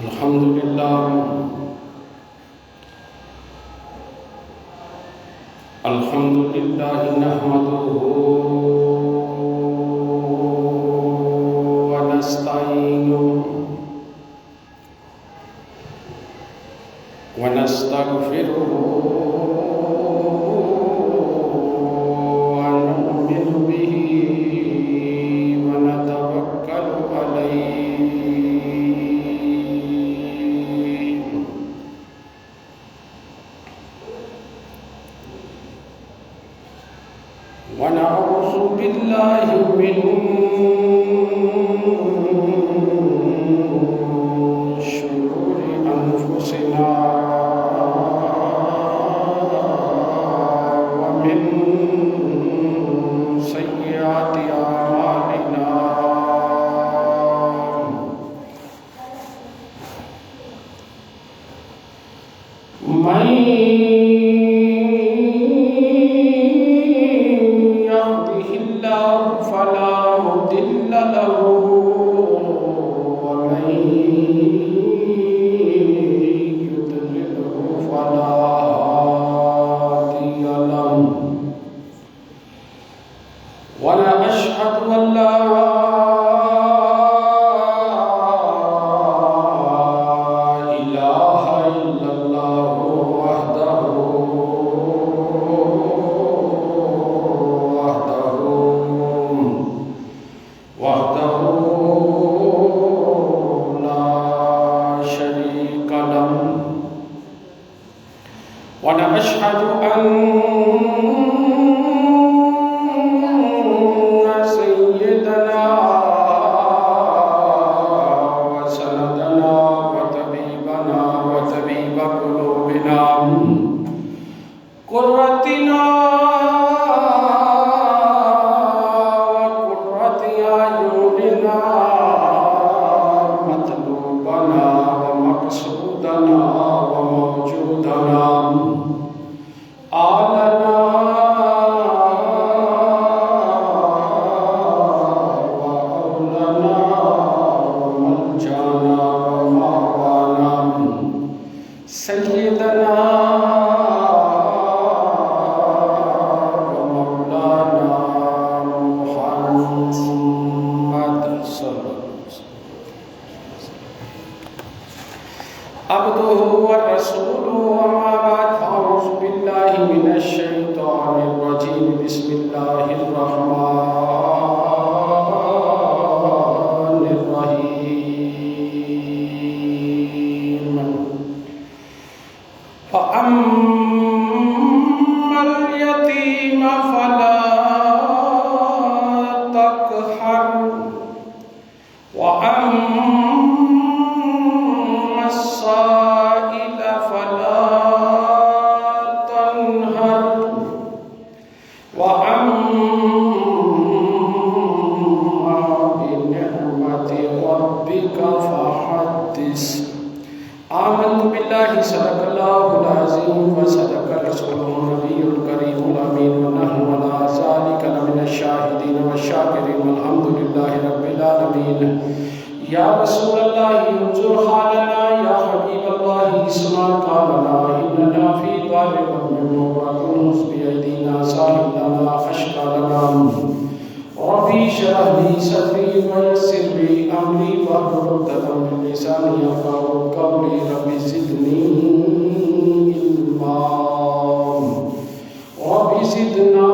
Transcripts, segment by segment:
الحمد لله نحمده ونستعينه ونستغفره ونؤمن به ونتوكل عليه ونعوذ بالله من شرور أنفسنا ومن سيئات أعمالنا من يهده الله فلا مضل له ومن يضلله فلا هادي له ونشهد أن لا إله إلا الله وحده لا شريك له ونشهد أن سيدنا وسندنا وطبيبنا وطبيب قلوبنا قرتنا وقرة أعيننا مطلوبنا ومقصودنا وموجودنا آلنا وأولنا وملجانا ومأوانا سيدنا ومولانا محمد صلى الله عليه وسلم عبده ورسوله وما بعد فأعوذ بالله من الشيطان الرجيم بسم الله الرحمن الرحيم فأما اليتيم فلا تقهر وأما السائل فلا تنهر وأما بنعمة ربك فحدث آمنت بالله صدق الله العظيم وصدق رسوله النبي الكريم الأمين ونحن على ذلك لمن الشاهدين والشاكرين والحمد لله رب العالمين يا رسول الله انظر حالنا يا حبيب الله اسمع قولنا إننا في طالب من مبرك بأيدينا ساهل لنا خشك لنا ربي اشرح لي صدري ويسر لي أمري واحلل عقدة من لساني يفقهوا قولي ربي زدني علما ربي زدنا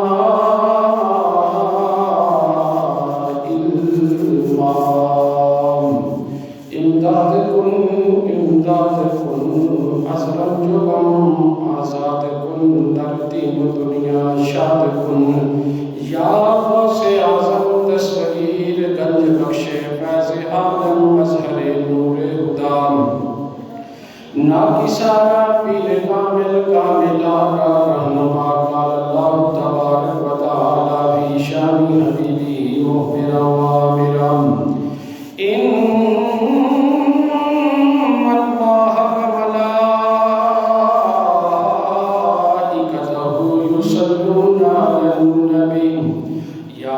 علما امداد کن ازرم جگم آزاد کن در دین و دنیا شاد کن یا غوث اعظم تصویر گنج بخش فیض عالم مظہر نور خدا ناکسارا پیر کامل کاملارا رہنما قال اللہ تبارک و تعالی فی شان حبیبی مخبرا وآمرا ان اللہ وملائکتہ یصلون علی النبی یا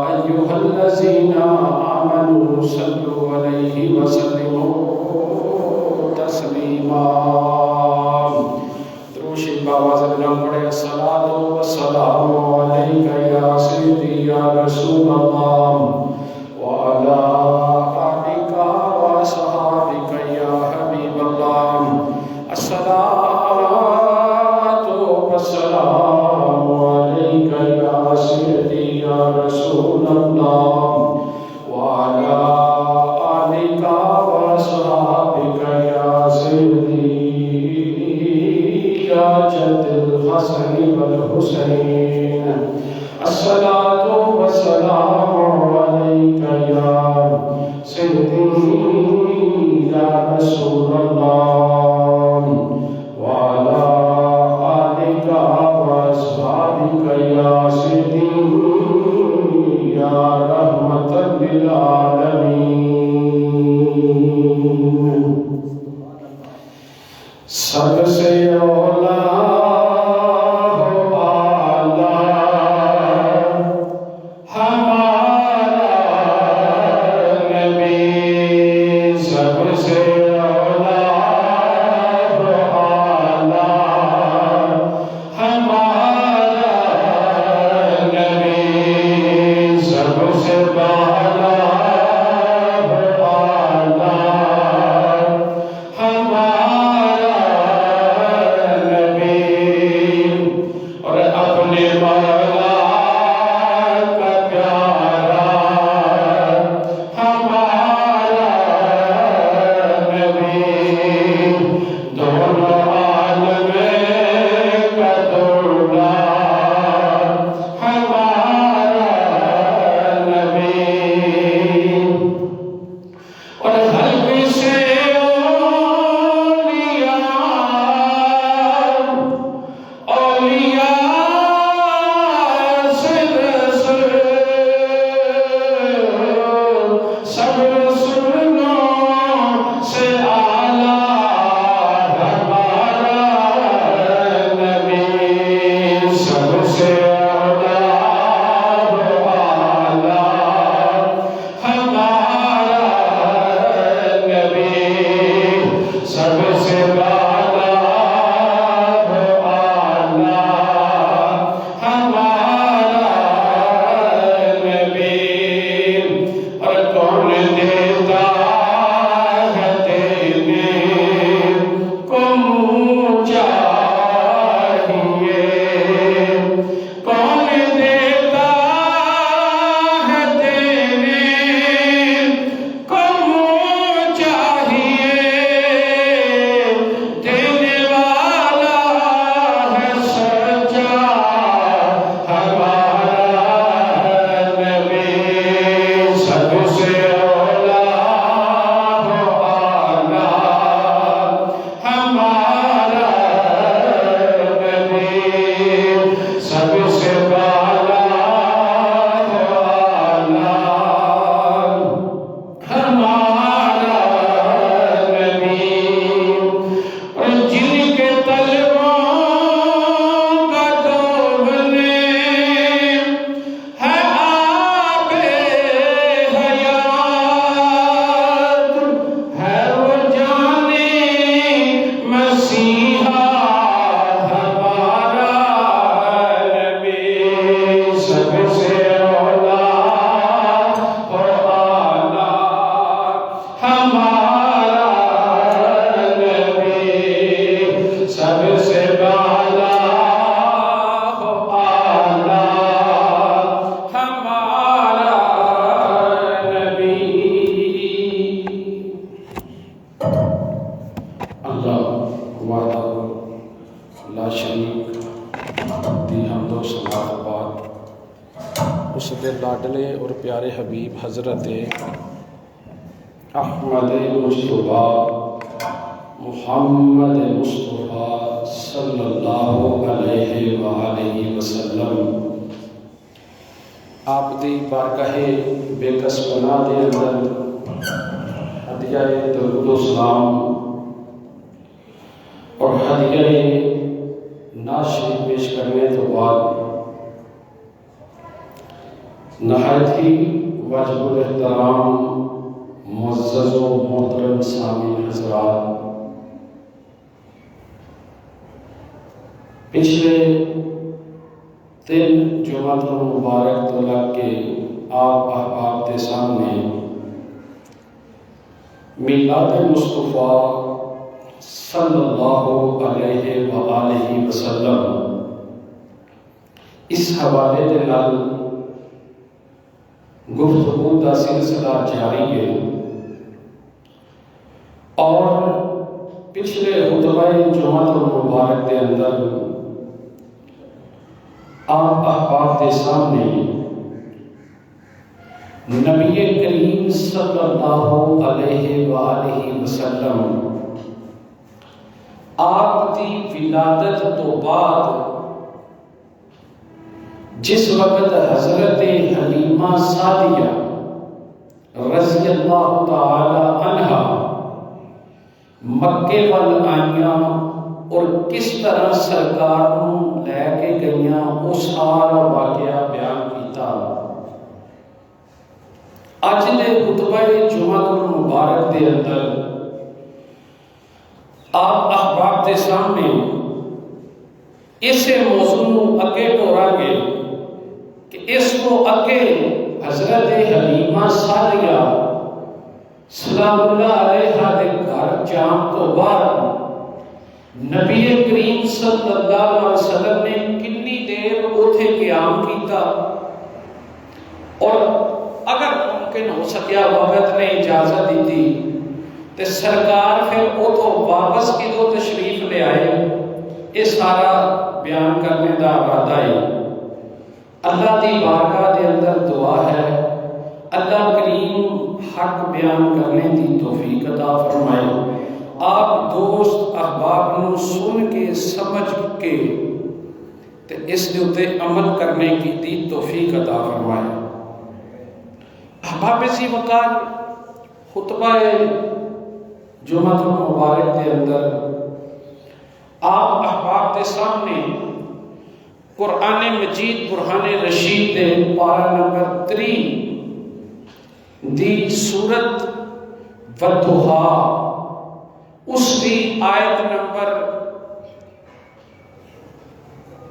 ایہا الذین آمنوا صلوا علیہ وسلموا یا رسول اللہ وعلا آلک واصحابک یا سیدی یا رحمت للعالمین سب سے اولا لاڈلے اور پیارے حبیب حضرت احمد مصطفیٰ محمد مصطفیٰ صلی اللہ علیہ وآلہ وسلم آپ دی بارگاہ بے کس پناہ دے اندر ہدیہ درود و سلام اور ہدیہ نعت شریف پیش کرنے تو بعد نہایت ہی واجب الاحترام معزز و محترم سامعین حضرات، پچھلے 3 جمعہ مبارک تو لگ کے آپ احباب کے سامنے میلاد مصطفیٰ صلی اللہ علیہ وآلہ وسلم اس حوالے دے نال گفتگو کا سلسلہ جاری ہے، اور پچھلے خطبہ جمعہ المبارک کے اندر آپ احباب کے سامنے نبی کریم صلی اللہ علیہ ولادت تو بعد جس وقت حضرت حلیمہ سعدیہ رضی اللہ تعالی عنہ مکے وال آئیاں اور کس طرح سرکار نوں لے کے گئیاں وہ سارا واقعہ بیان کیتا۔ اج دے خطبہ جمعہ المبارک دے اندر آپ احباب کے سامنے اسے موضوع اگے ٹورا گے کہ اس کو اگے حضرت حلیمہ سعدیہ سلام اللہ علیہ دے گھر جان تو بعد نبی کریم صلی اللہ علیہ وسلم نے کتنی دیر اوتھے قیام کیتا، اور اگر ممکن ہو سکیا وقت نے اجازت دیتی تو سرکار پھر اتھوں واپس کدو تشریف لے آئے، یہ سارا بیان کرنے کا ارادہ ہے۔ اللہ دی بارگاہ دے اندر دعا ہے اللہ کریم حق بیان کرنے دی توفیق عطا فرمائے، آپ دوست احباب نو سن کے سمجھ کے تے اس دے اتے عمل کرنے کی دی توفیق عطا فرمائے۔ احباب سی وقار خطبہ جمعہ مبارک کے اندر آپ احباب کے سامنے قرآن مجید برہان رشید دے پارہ نمبر 3 دی سورت والضحیٰ اس دی آیت نمبر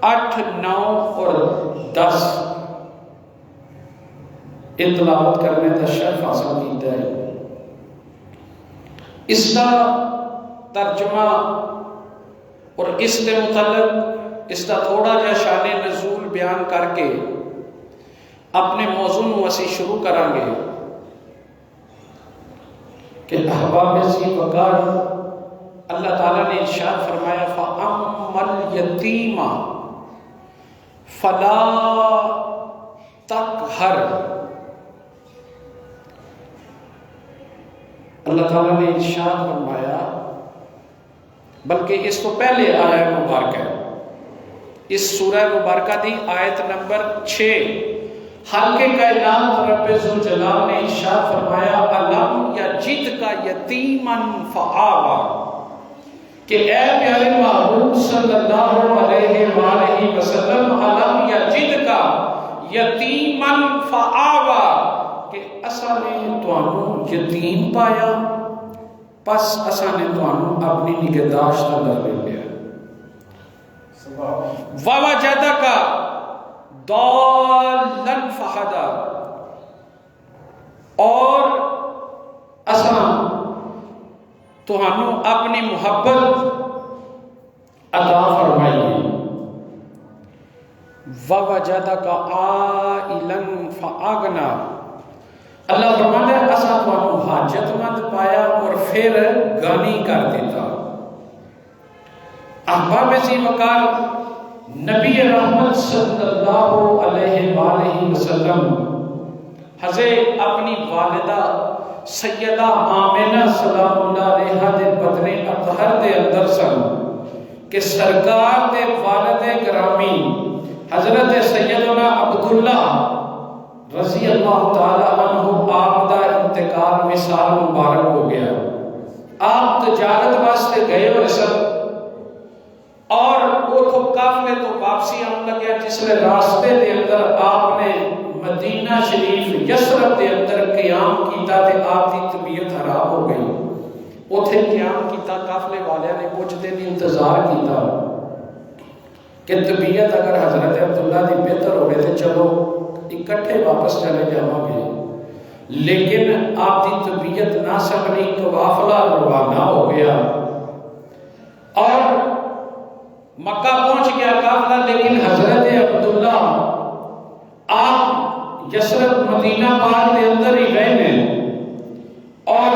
8، 9 اور 10 تلاوت کرنے کا شرف حاصل کیتا ہے۔ اس کا ترجمہ اور اس کے متعلق اس کا تھوڑا جا شان نزول بیان کر کے اپنے موضوع کو اسی شروع کریں گے کہ احباب سی وقار اللہ تعالیٰ نے ارشاد فرمایا فَأَمَّا الْيَتِيمَ فَلَا تَقْهَرْ۔ اللہ تعالیٰ نے ارشاد فرمایا، بلکہ اس کو پہلے آیت مبارکہ اس سورہ مبارکہ دی آیت نمبر 6 خالق کائنات رب ذوالجلال نے ارشاد فرمایا الم یجدک یتیما فآوی، کہ اے پیارے محبوب صلی اللہ علیہ وآلہ وسلم الم یجدک یتیما فآوی، کہ اساں نے تانوں یتیم پایا پس اساں نے تانوں اپنی نگہداشت اندر لے لیا۔ ووجدک ضالا فہدی، اور اساں تانوں اپنی محبت عطا فرمائی۔ ووجدک عائلا فاغنی، اللہ فرماتا ہے اساں تانوں حاجت مند پایا اور پھر غنی کر دیتا۔ احباب سی وقار نبی رحمت صلی اللہ علیہ وآلہ وسلم حضرت اپنی والدہ سیدہ آمنہ سلام اللہ علیہ دے بدن اطہر دے اندر سن کہ سرکار دے والد گرامی حضرت سیدنا عبداللہ رضی اللہ تعالی عنہ آپ دا انتقال مثال مبارک ہو گیا۔ آپ تجارت واسطے گئے ہوئے سن اور وہ تو قافلے تو واپسی آنے لگیا، جس نے راستے دے اندر آپ نے مدینہ شریف یثرب دے اندر قیام کیتا تے آپ کی طبیعت خراب ہو گئی۔ اتھے قیام کیتا، قافلے والے نے کچھ دن انتظار کیتا کہ طبیعت اگر حضرت عبداللہ دی بہتر ہو گئے تھے چلو اکٹھے واپس چلے جاؤں گے، لیکن آپ کی طبیعت نہ سکنی، قافلہ روانہ ہو گیا اور مکہ پہنچ گیا قافلہ، لیکن حضرت عبداللہ آپ یثرب مدینہ پاک دے اندر ہی گئے ہیں اور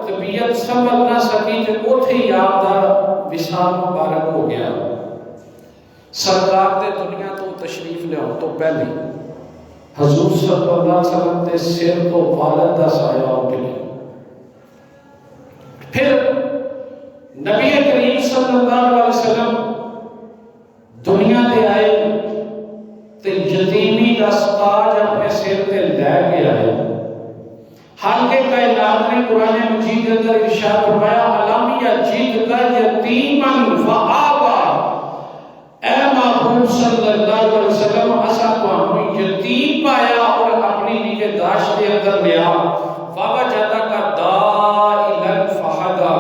طبیعت سنبھل نہ سکی تو اوتھے ہی آپ دا وصال مبارک ہو گیا۔ سرکار دے دنیا تو تشریف لیاؤ تو پہلے حضور صلی اللہ علیہ وسلم دے سر تو والد دا سایہ اٹھ گیا۔ پھر نبی کریم صلی اللہ علیہ وسلم دنیا دے آئے تے یتیمی دا تاج اپنے سر تے لے کے آئے. حالانکہ کائنات نے قرآن مجید کے اندر ارشاد فرمایا الم یجدک یتیما فآویٰ، اے محبوب صلی اللہ علیہ وسلم اسا تانوں یتیم پایا اور اپنی نگہداشت کے اندر لیا. ووجدک ضالا فہدیٰ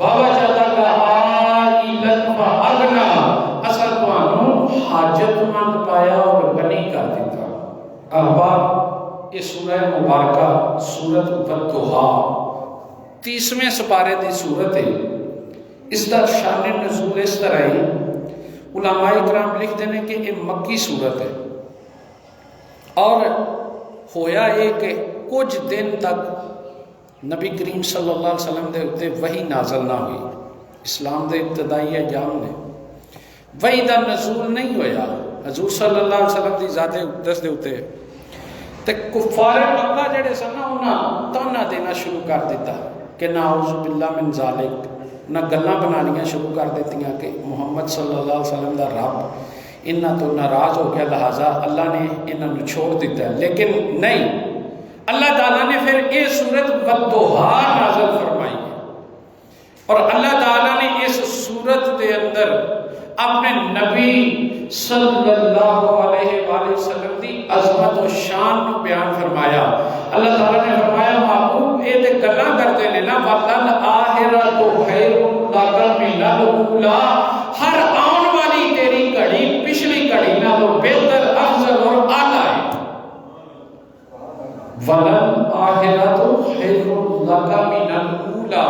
ووجدک عائلا فاغنیٰ، اسا تانوں حاجت مند پایا اور غنی کر دیتا. احباب، یہ سورہ مبارکہ سورت والضحیٰ 30ویں سپارے دی سورت ہے. اس دا شان نزول اس طرح ہے، علماء کرام لکھتے ہیں کہ یہ مکی سورت ہے اور ہویا یہ کہ کچھ دن تک نبی کریم صلی اللہ علیہ وسلم دے اتے وحی نازل نہ ہوئی. اسلام دے ابتدائی ایام نے وحی دا نزول نہیں ہویا حضور صلی اللہ علیہ وسلم دی ذات اقدس دے اتے. تے کفار مکہ جڑے سن نا انہاں تانا دینا شروع کر دیتا کہ نعوذ باللہ من ذالک، نہ گلاں بنانیاں شروع کر دیتیاں کہ محمد صلی اللہ علیہ وسلم دا رب انہاں تو ناراض ہو گیا لہٰذا اللہ نے انہاں نو چھوڑ دیتا ہے. لیکن نہیں، اللہ تعالیٰ نے پھر یہ سورت والضحیٰ نازل فرمائی ہے اور اللہ تعالیٰ نے اس سورت دے اندر اپنے نبی صلی اللہ علیہ وآلہ وسلم دی عظمت و شان کو بیان فرمایا. اللہ تعالیٰ نے فرمایا محبوب اے تے گلاں کرتے نے نا وَلَلْآخِرَةُ خَيْرٌ لَكَ مِنَ الْأُولَىٰ، ہر آن والی تیری گھڑی پچھلی گھڑی نالوں بہتر افضل اور اعلیٰ ہے. وَلَلْآخِرَةُ خَيْرٌ لَكَ مِنَ الْأُولَىٰ.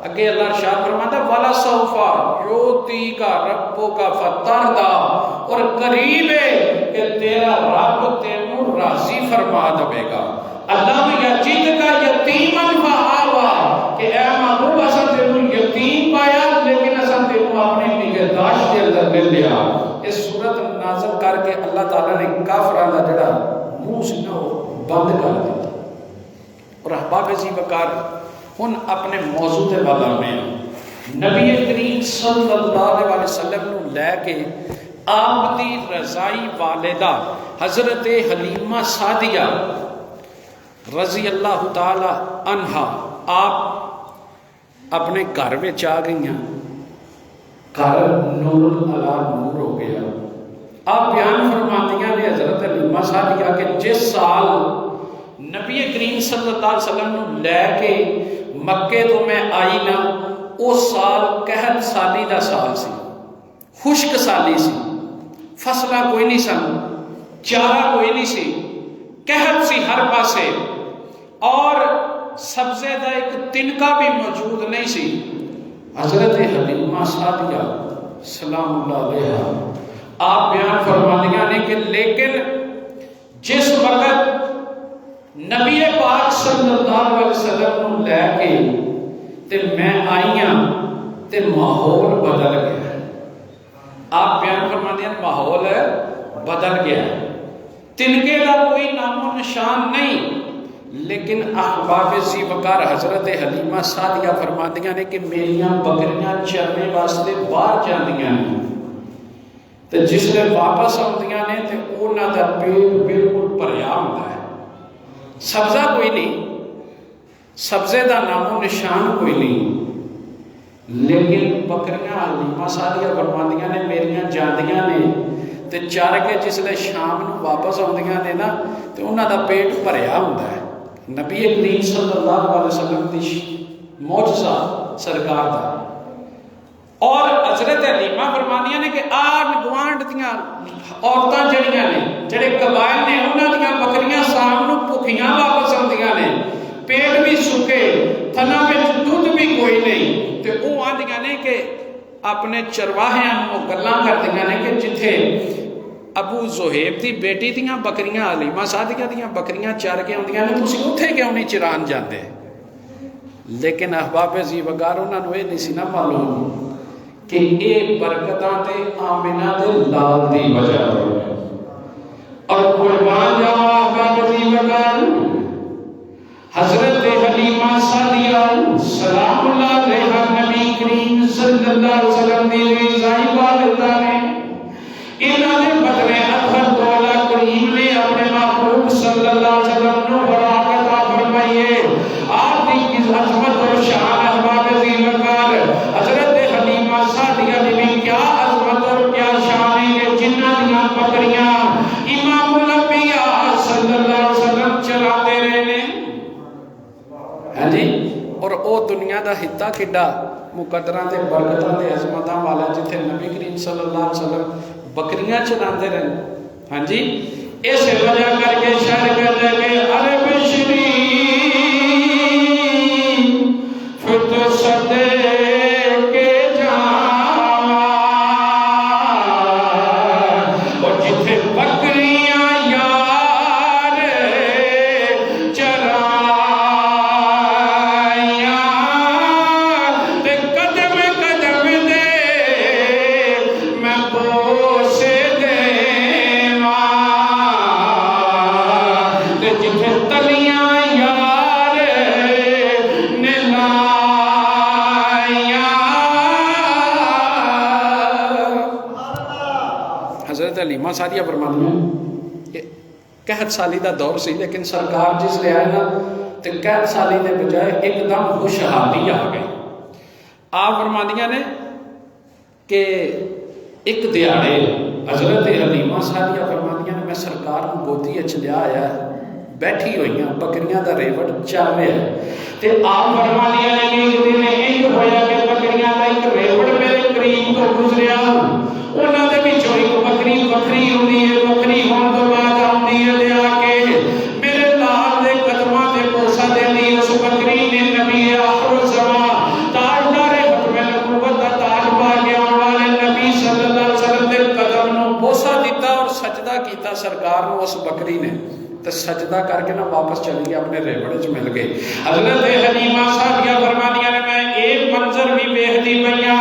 اگے اللہ ارشاد فرماتا وَلَسَوْفَ يُعْطِيكَ رَبُّكَ فَتَرْضَىٰ، اور قریب ہے کہ تیرا رب تینوں راضی فرما دے گا. اللہ یجدک یتیما فآویٰ، کہ اے محبوب اساں تینوں یتیم پایا لیکن اساں تینوں اپنی نگہداشت کے اندر لے لیا. اس سورت نازل کر کے اللہ تعالیٰ نے کافراں دا جڑا منہ سی نا بند کر دیا. اور احباب عزیز وقار ہن اپنے موضوع دے والا میں نبی کریم صلی اللہ علیہ وسلم نو لے کے آپ دی رضائی والدہ حضرت حلیمہ سعدیہ رضی اللہ تعالی عنہا آپ اپنے گھر وچ آ گئی ہیں. گھر نور علی نور ہو گیا. آپ بیان فرماندیاں نے حضرت حلیمہ سعدیہ کہ جس سال نبی کریم صلی اللہ علیہ وسلم نو لے کے مکے تو میں آئی نا، اس سال قحط سالی دا سال سی، خشک سالی سی، فصلہ کوئی نہیں سن، چارہ کوئی نہیں سی، قحط سی ہر پاسے اور سبزے دا ایک تنکا بھی موجود نہیں سی. حضرت حلیمہ سعدیہ سلام اللہ علیہ آپ بیان فرماندیاں نے کہ لیکن جس وقت نبی پاک صلی اللہ علیہ وسلم کو لے کے تے میں آئیاں تے ماحول بدل گیا. آپ بیان فرما دیا ماحول بدل گیا، تنکے کا کوئی نام و نشان نہیں. لیکن احباب ذی وقار حضرت حلیمہ سعدیہ فرما دیا نے کہ میریاں بکریاں چرنے واسطے باہر جاندیاں نے تے جس نے واپس آندیاں نے تے انہاں دا پیٹ بالکل بھریا ہوندا ہے. سبزہ کوئی نہیں، سبزے دا نام و نشان کوئی نہیں. لیکن بکریاں حلیمہ سعدیہ فرماندیاں نے میریاں جاندیاں نے تے چار کے جس لئے شام نو واپس آندیاں نے نا تے انہاں دا پیٹ بھریا ہوندا ہے. نبی کریم صلی اللہ علیہ وسلم دی معجزہ سرکار دا. اور حضرت حلیمہ فرماندیاں نے کہ آن گوانڈ دیاں عورتاں جڑیاں نے جڑے قبائل نے انہاں دیاں بکریاں شام نو بھکھیاں واپس آندیاں نے، پیٹ بھی سکے، تھنا وچ دودھ بھی کوئی نہیں تے او آندیاں نے کہ اپنے چرواہیاں نو گلاں کردیاں نے کہ جتھے ابو زہیب دی بیٹی دیاں بکریاں حلیمہ سعدیہ دیاں بکریاں چار کے آندیاں نے تسی اوتھے کیوں نہیں چران جاندے. لیکن احباب ذی وقار انہاں نو اے نہیں سی نہ معلوم کہ اے برکتاں تے آمنہ دے لال دی وجہ ہے. اور قربان جاؤ احباب ذی وقار حضرت حلیمہ سعدیہ سلام اللہ علیہ نبی کریم صلی اللہ علیہ وسلم دی رضائی والدہ نے انہوں نے بدلے اطہر مولا کریم نے اپنے محبوب صلی اللہ علیہ وسلم نے براکت فرمائیے آپ کی عظمت اور شان احباب ذی وقار حضرت حلیمہ سعدیہ نے بھی کیا عظمت اور کیا شان ہے جنہ دیا بکریاں امام الانبیاء صلی اللہ علیہ وسلم چلاتے رہنے ہاں جی اور او دنیا دا حصہ کڈا مقدران دے برکتان دے عظمتاں والا جتھے نبی کریم صلی اللہ علیہ وسلم بکریاں چلاتے رہنے ہاں جی اس وجہ کر کے شہر کہتے ہیں کہ ارے بشری فتو صدے کے جان اور جتھے بکریاں یار چرائیاں تے قدم قدم دے میں بوسے حلیمہ سعدیہ فرماتی ہیں کہ قحط سالی دا دور سی لیکن سرکار جس لے آئے نا تو قحط سالی دے بجائے ایک دم خوشحالی آ گئی آپ فرماتی نے کہ ایک دیاڑے حضرت حلیمہ سعدیہ فرماتی ہیں میں سرکار کو گودی اچھ لیا آیا ہے بیٹھی ہوئی ہیں بکریاں دا ریوٹ چاوے ہے تے آپ فرماتی ہیں کہ ایک دن ایک ہویا کہ بکریاں دا ایک ریوٹ میرے قریب تو گزریا انہوں نے بھی جو ایک بکری بکری ہوئی ہے بکری ہون تو بعد آمدی ہے دے آکے میرے لال دے قدمہ دے بوسا دے لی اس بکری نے نبی آخر الزمان تاجدار حکم نبوت دا تاج پا کے آن والے نبی صلی اللہ علیہ وسلم دے قدم نو بوسا دیتا اور سجدہ کیتا سرکار نو اس بکری نے تو سجدہ کر کے نا واپس چلی گیا اپنے ریوڑے جو مل گئے حضرت حلیمہ سعدیہ فرمانیاں نے میں ایک منظر بھی بیہدی بنیا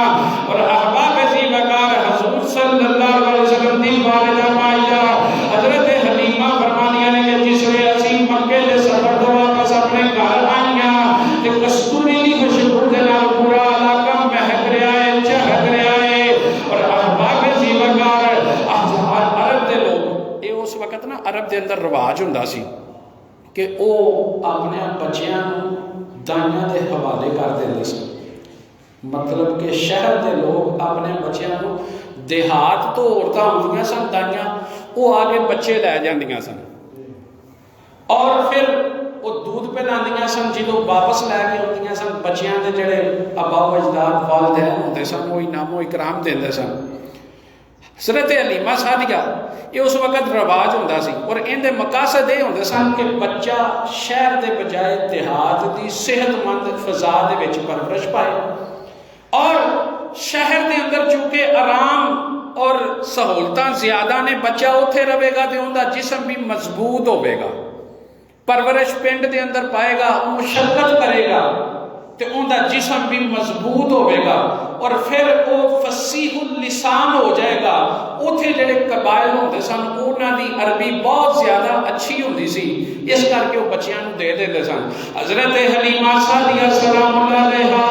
اور احباب ذی وقار حضور صلی اللہ علیہ وسلم دی والدہ مائدہ حضرت حلیمہ فرمانیاں نے کہ جس وے اسی مکے دے سفر دو واپس اپنے گھر آئیاں کہ کستوری دی خوشبو دے نال پورا علاقہ مہک رہا ہے چہک رہا ہے اور احباب ذی وقار عرب دے لوگ یہ اس وقت نا عرب دے اندر رواج ہوندا سی کہ او اپنے بچیاں دائیاں دے حوالے کر دیندے سی مطلب کہ شہر دے لوگ اپنے بچیاں کو دیہات تو عورتاں ہوندیاں سن دائیاں وہ آگے بچے لے جاندیاں سن اور پھر وہ دودھ پلاندیاں سن جدوں واپس لے کے آندیاں سن بچیاں دے جڑے ابا و اجداد والدین ہوندے سن وہ انعام و اکرام دیندے سن حضرت حلیمہ سعدیہ یہ اس وقت رواج ہوندا سی اور ان دے مقاصد یہ ہوندے سن کہ بچہ شہر دے بجائے دیہات دی صحت مند فضا دے وچ پرورش پائے اور شہر دے اندر چونکہ آرام اور سہولتاں زیادہ نے بچہ اوتھے رہے گا تے اوندا جسم بھی مضبوط ہوے گا پرورش پنڈ دے اندر پائے گا مشقت کرے گا تے اوندا جسم بھی مضبوط ہوے گا اور پھر وہ فصیح اللسان ہو جائے گا اوتھے جڑے قبائل ہوندے سن انہاں دی عربی بہت زیادہ اچھی ہوندی سی اس کر کے وہ بچیاں نوں دے دیندے سن حضرت حلیمہ سعدیہ سلام اللہ علیہا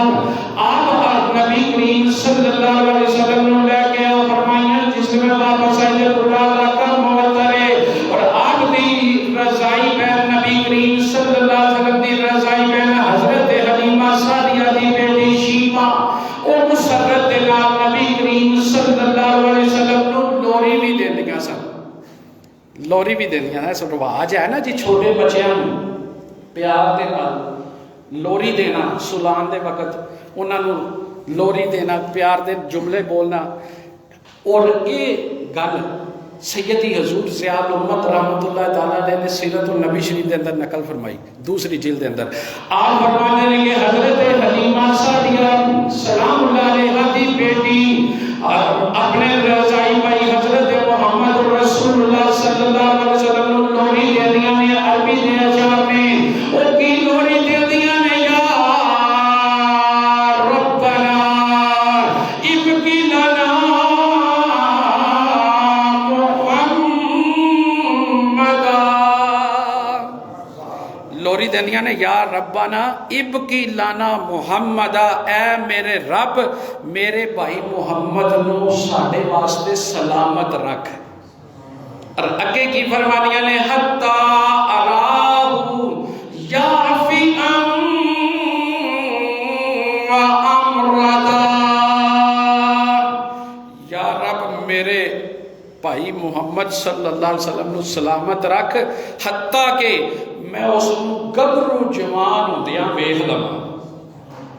آپ نبی کریم صلی اللہ علیہ وسلم نے لے کے فرمایا جس میں واپس آئے پورا علاقہ معطر ہے اور آپ دی رضائی بین نبی کریم صلی اللہ علیہ وسلم دی رضائی بین حضرت حلیمہ سعدیہ دی بیٹی شیما او مسرت دے نال نبی کریم صلی اللہ علیہ وسلم نو لوری بھی دیندیاں سن لوری بھی دیندیاں ہے سو رواج ہے نا جی چھوٹے بچیاں پیار دے نال لوری دینا سلان دے وقت انہاں نو لوری دینا پیار دے جملے بولنا اور یہ گل سیدی حضور ضیاء الامت رحمت اللہ تعالیٰ علیہ نے سیرت النبی شریف دے اندر نقل فرمائی دوسری جلد دے اندر آپ فرماتے ہیں کہ حضرت حلیمہ سعدیہ سلام اللہ علیہ دی بیٹی اپنے رضائی بھائی حضرت محمد رسول اللہ صلی اللہ علیہ وسلم لوری دے دیا نے عربی دے اشعار میں وہ کی لوری دے دیا نے یا ربنا ابکی لنا دیندیاں نے یا ربنا ابکی لانا محمدا، اے میرے رب میرے بھائی محمد نو ساڈے واسطے سلامت رکھ۔ اور اگے کی فرمانیاں نے حتی اراہو یعفیاً و امردا، یا رب میرے بھائی محمد صلی اللہ علیہ وسلم نو سلامت رکھ، حتیٰ کہ میں اس گبرو جوان ہوندیاں ویکھ لواں۔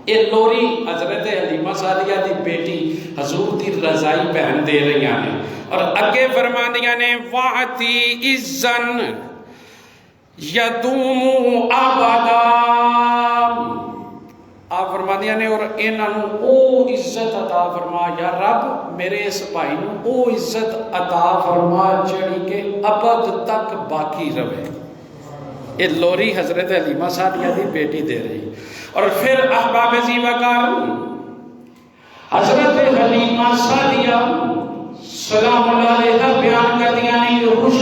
یہ لوری حضرت حلیمہ سعدیہ دی بیٹی حضور دی رضائی بہن دے رہی ہیں۔ اور اگے فرماندیاں نے وَعَتِي عِزًّا یدوم ابدا، آپ فرماندیاں نے اور انہوں او عزت عطا فرما، یا رب میرے اس بھائی نو او عزت عطا فرما جڑی کہ ابد تک باقی رہے۔ یہ لوری حضرت حلیمہ سعدیہ دی بیٹی دے رہی۔ اور پھر احباب ذی وقار حضرت حلیمہ سعدیہ سلام اللہ علیہ بیان کر دیا نہیں خوش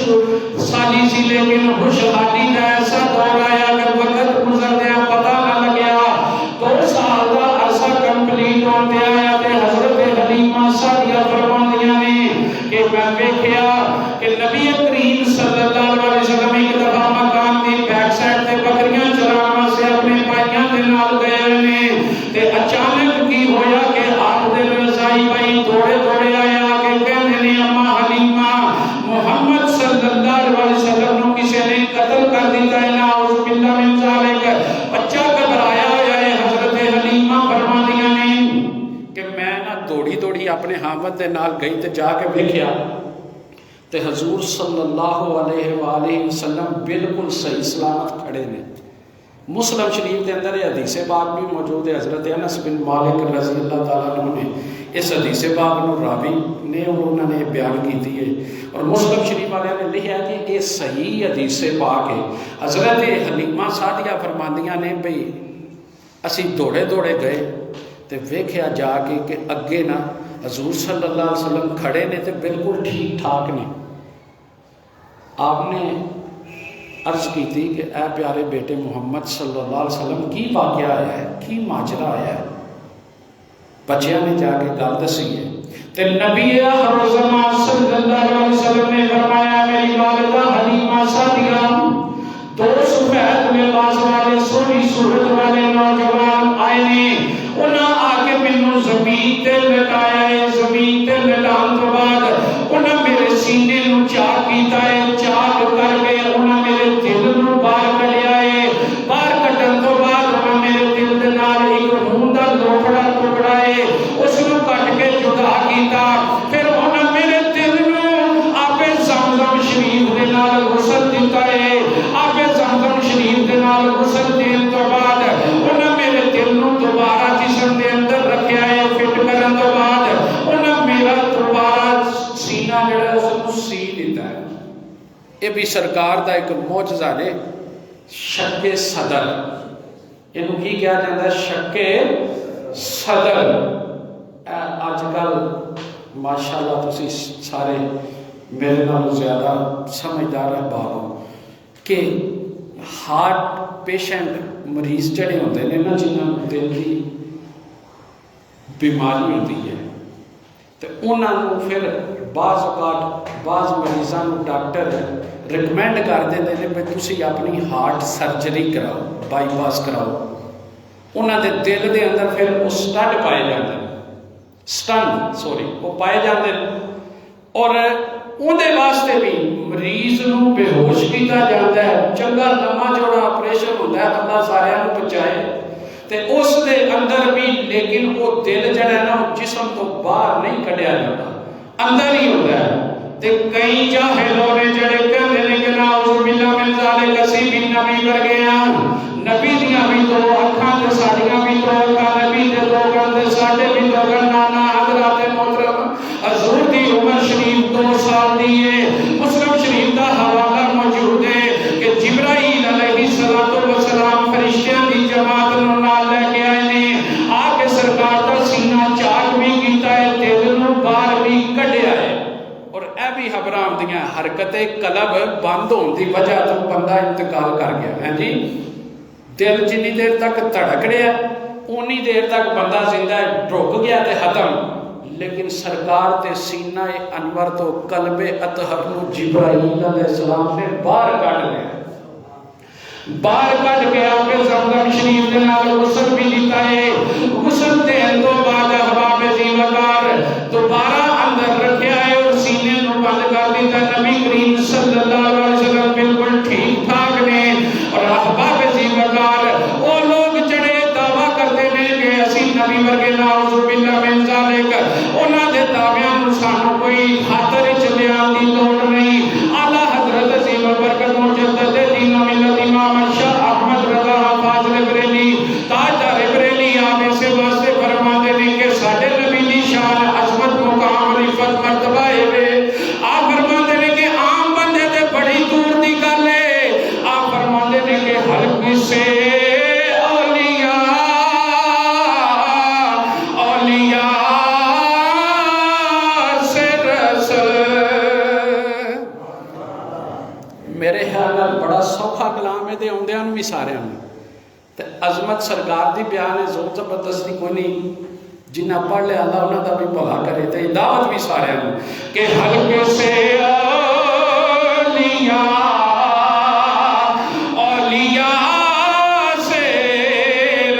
سالی سی، لیکن خوش حالی کا ایسا دور آیا کہ وقت گزر دیا پتہ نہ لگیا، 2 سال کا عرصہ کمپلیٹ ہوتے آیا تے حضرت حلیمہ سعدیہ فرماندیاں نے کہ میں دیکھیا کہ نبی کریم صلی اللہ علیہ وسلم ایک دفعہ مکان دی بیک سائڈ تے بکریاں چرانا سے اپنے بھائیاں دے نال گئے نے تے اچانک کی ہویا کہ آپ دے رضائی بھائی دوڑے دوڑے آیا کہ کہنے نے اما حلیمہ محمد صلی اللہ علیہ وسلم نو کسی نے قتل کر دیتا ہے، نعوذ باللہ من ذالک۔ بچہ گھبرایا ہوا ہے۔ حضرت حلیمہ فرماندیاں نے کہ میں نہ دوڑی دوڑی اپنے حامد دے نال گئی تے جا کے دیکھیا تے حضور صلی اللہ علیہ وآلہ وسلم بالکل صحیح سلامت کھڑے نے۔ مسلم شریف کے اندر یہ حدیث پاک بھی موجود ہے، حضرت انس بن مالک رضی اللہ تعالیٰ عنہ نے اس حدیث پاک نو راوی نے اور انہوں نے بیان کی ہے، اور مسلم شریف والے نے لکھا کہ یہ صحیح حدیث پاک ہے۔ حضرت حلیمہ سعدیہ فرماندیاں نے بھئی اسی دوڑے دوڑے گئے تے ویکھیا جا کے کہ اگے نا حضور صلی اللہ علیہ وسلم کھڑے نے تے بالکل ٹھیک ٹھاک نے۔ آپ نے عرض کی تھی کہ اے پیارے بیٹے محمد صلی اللہ علیہ وسلم کی واقعہ آیا ہے، کی ماجرا آیا ہے؟ بچیاں نے جا کے گل دسی ہے تے نبی آخر زمان صلی اللہ علیہ وسلم نے فرمایا میری والدہ حلیمہ سعدیہ 2 سفید لباس والے سونی صورت والے نوجوان آئے نے، انہاں آ کے مینوں زمین تے لٹایا ہے، زمین تے لٹان تو بعد انہاں میرے سینے نو چاک کیتا ہے، چاک کر کے انہاں میرے دل نو باہر کڈیا ہے، باہر کڈن تو بعد انہاں میرے دل دے نال ایک خون دا لوکڑا ٹکڑا ہے اس نو کٹ کے جدا کیتا، پھر انہاں میرے دل نو آب زمزم شریف دے نال غسل دیتا ہے، آب زمزم شریف دے نال غسل دین تو بعد انہاں میرے دل نو دوبارہ جسم دے اندر رکھیا ہے، فٹ کرن تو بعد انہاں میرا دوبارہ سینہ جڑا ہے اس کو سی دیتا ہے۔ یہ بھی سرکار دا ایک معجزہ ہے، شک صدر، انہوں کی کیا جاتا ہے؟ شک صدر۔ آج کل ماشاءاللہ تسی سارے میرے نال زیادہ سمجھدار احباب ہو کہ ہارٹ پیشنٹ مریض جڑے ہوتے ہیں نا جنہوں دل کی بیماری ہوتی ہے تو انہوں پھر بعض اوقات بعض مریضاں ڈاکٹر ریکمینڈ کر دیتے ہیں کہ تسی اپنی ہارٹ سرجری کراؤ، بائی پاس کراؤ۔ انہوں دے دل دے اندر پھر وہ سٹڈ پائے جاتے ہیں، وہ پائے جاتے ہیں، اور اندے واسطے بھی مریض نو بے ہوش کیتا جاتا ہے، چنگا لمبا جوڑا آپریشن ہوتا ہے، اللہ سارے نو بچائے تے اس دے اندر بھی، لیکن وہ دل جڑا ہے نا جسم تو باہر نہیں کڈیا جاتا، اندر ہی ہوتا ہے۔ تے کئی جاہلوں نے جڑے کہندے نے کہ نعوذ باللہ من ذالک اسی بھی نبی ورگے ہاں، نبی دیاں بھی 2 اکھاں تے ساڈیاں بھی 2 اکھاں، نبی دے 2 کان تے ساڈے بھی 2 کان، نانا حضرات محترم حضور دی عمر شریف 2 سال دی ہے۔ مسلم شریف دا حوالہ موجود ہے کہ جبرائیل علیہ السلام فرشتیاں دی جماعت نو نال لے کے آئے نے، آ کے سرکار دا سینہ چاک بھی کیتا ہے، دل نو باہر بھی کڈیا ہے، اور اے بھی حبرام دیاں حرکت قلب بند ہون دی وجہ تو بندہ انتقال کر گیا ہے جی۔ دل جنی دیر تک دھڑک رہا اونی دیر تک بندہ زندہ ہے، ڈھک گیا تے ختم۔ لیکن سرکار تے سینہ انور تو قلب اطہر نو جبرائیل علیہ السلام نے باہر کٹ لیا، باہر کٹ کے آپ کے زمزم شریف کے نال غسل بھی دیتا ہے۔ غسل دین تو بعد احباب زیوکار دوبارہ اندر رکھیا ہے اور سینے نو بند کر دیتا ہے۔ نبی کریم صلی اللہ علیہ وسلم بالکل ٹھیک ٹھاک نے، اور احباب زیوکار وہ لوگ جڑے دعویٰ کرتے ہیں کہ اسی نبی ورگے نعوذ باللہ من ذالک، انہاں دے دعویاں نو سانو کوئی خاطر وچ لیان دی لوڑ نہیں۔ اعلیٰ حضرت عظیم البرکت مجدد دین و ملت امام شاہ احمد رضا فاضل بریلی تاجدار بریلی آپ اسے واسطے فرماتے ہیں کہ ساڈے نبی دی شان عظمت مقام رفت مرتبہ ہے۔ آپ فرماتے ہیں کہ عام بندے تے بڑی دور دی گل ہے۔ آپ فرماتے ہیں کہ ہر کسے میرے خیال بڑا سوکھا کلام ہے تے اوندیاں نوں بھی سارے تے عظمت سرکار دی بیان ہے، زور زبردستی کوئی نہیں، جنہ پڑھ لے اللہ انہاں دا بھی بھلا کرے تے دعوت بھی سارے کہ ہلکے سے اولیاء سے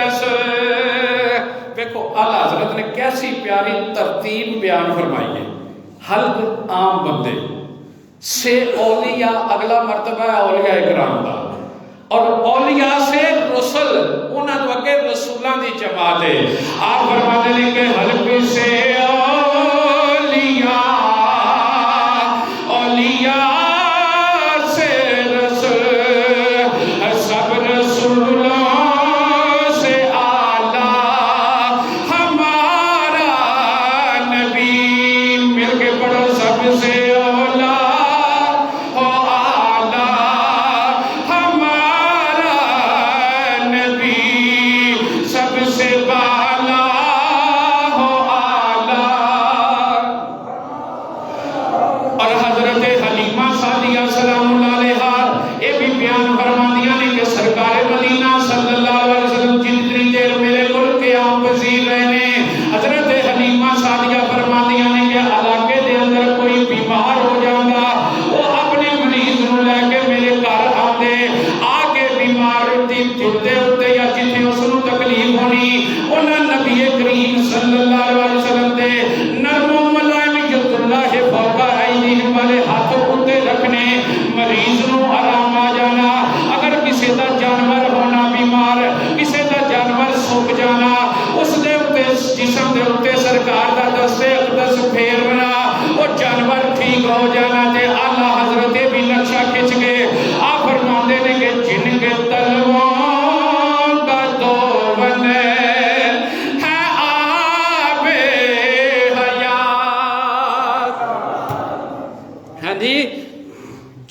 رسل۔ دیکھو اعلیٰ حضرت نے کیسی پیاری ترتیب بیان فرمائی ہے۔ حلق عام بندے سے اولیاء، اگلا مرتبہ ہے اولیاء اکرام دا، اور اولیاء سے رسل، انہاں دے اگے رسولاں دی جماعت ہے۔ آپ فرماتے ہیں کہ حلق سے اولیاء، اولیاء سے رسل، سب رسولوں سے اعلیٰ ہمارا نبی، مل کے پڑھو سب سے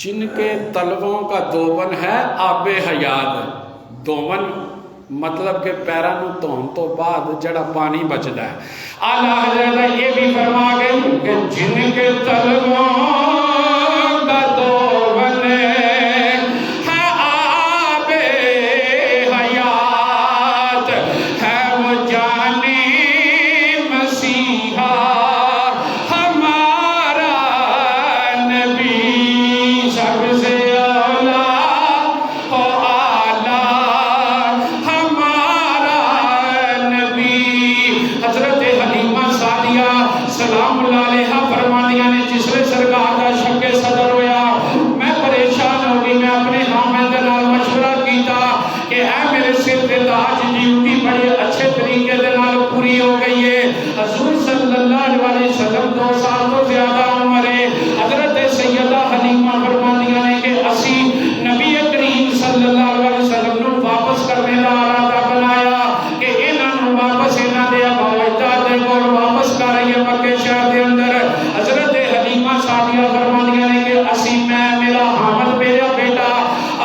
جن کے طلبوں کا دوون ہے آب حیات۔ دوون مطلب کہ پیروں نو دھون تو بعد جڑا پانی بچدا ہے۔ اعلیٰ حضرت یہ بھی فرما گئے کہ جن کے طلبوں کا دوون ہے آب حیات، ہے وہ جانی مسیحا ہمارا نبی، سب سے سلام اللہ علیہ فرمانیاں نے جسے سرکار کا شک صدر ہویا، میں پریشان ہو گئی، میں اپنے حامد نال مشورہ کیتا کہ اے میرے سر دے تاج، ڈیوٹی بڑے اچھے طریقے دے نال پوری ہو گئی ہے۔ حضور صلی اللہ علیہ وسلم 2 سال تو زیادہ عمر ہے۔ حضرت سیدہ حلیمہ فرمانیاں نے کہ اسی نبی کریم صلی اللہ علیہ وسلم نو واپس کرنے دا ارادہ بنایا کہ انہاں نو واپس انہاں دے اباوجداد دے کول واپس کر رہی ہے مکے شہر دے اندر۔ حضرت حلیمہ سعدیہ فرماندیاں نے کہ اسی میں میرا حامد میرا بیٹا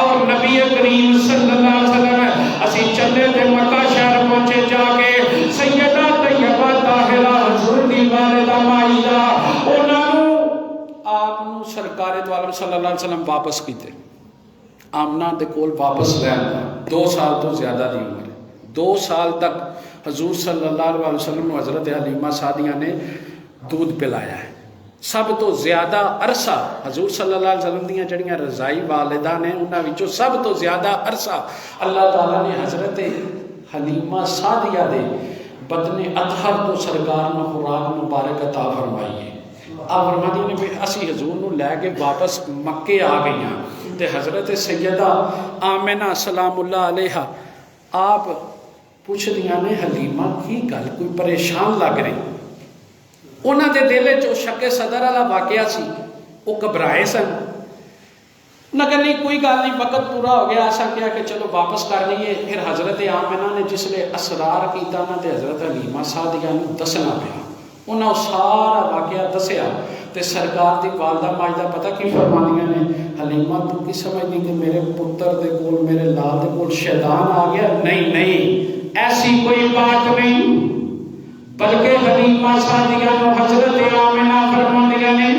اور نبی کریم صلی اللہ علیہ وسلم اسی چلے تھے مکہ شہر پہنچے، جا کے سیدہ طیبہ طاہرہ حضور دی والدہ مائدہ انہاں نو آپ نو سرکار دو عالم صلی اللہ علیہ وسلم واپس کیتے، آمنہ دے کول واپس لے آندا۔ 2 سال تو زیادہ دی عمر ہے. 2 سال تک حضور صلی اللہ علیہ وسلم و حضرت حلیمہ سعدیہ نے دودھ پلایا ہے. سب تو زیادہ عرصہ حضور صلی اللہ علیہ وسلم دیاں جڑیاں رضائی والدہ نے انہاں وچوں سب تو زیادہ عرصہ اللہ تعالیٰ نے حضرت حلیمہ سعدیہ دے بدن اطہر تو سرکار نو خوراک مبارک عطا فرمائی ہے. آپ فرماتی نے بھی اسی حضور نو لے کے واپس مکے آ گئی ہیں تے حضرت سیدہ آمنہ سلام اللہ علیہ آپ پوچھ دیاں نے حلیمہ کی گل کوئی پریشان لگ رہی. انہاں دے دل جو شک صدر والا واقعہ سی وہ گھبرائے سن. انہاں کہ نہیں کوئی گل نہیں وقت پورا ہو گیا ایسا کیا کہ چلو واپس کر لیے. پھر حضرت آمنہ نے جس لئے اسرار کیتا نا تے حضرت حلیمہ سعدیہ نے دسنا پیا. انہاں سارا واقعہ دسیا تے سرکار دی والدہ ماجدہ پتہ کی فرماندیاں نے حلیمہ تو کی سمجھدی کہ میرے پتر دے کول میرے لال دے کول شیطان آ گیا. نہیں ایسی کوئی بات نہیں بلکہ حلیمہ سعدیہ نو حضرت آمنہ فرماندیاں نے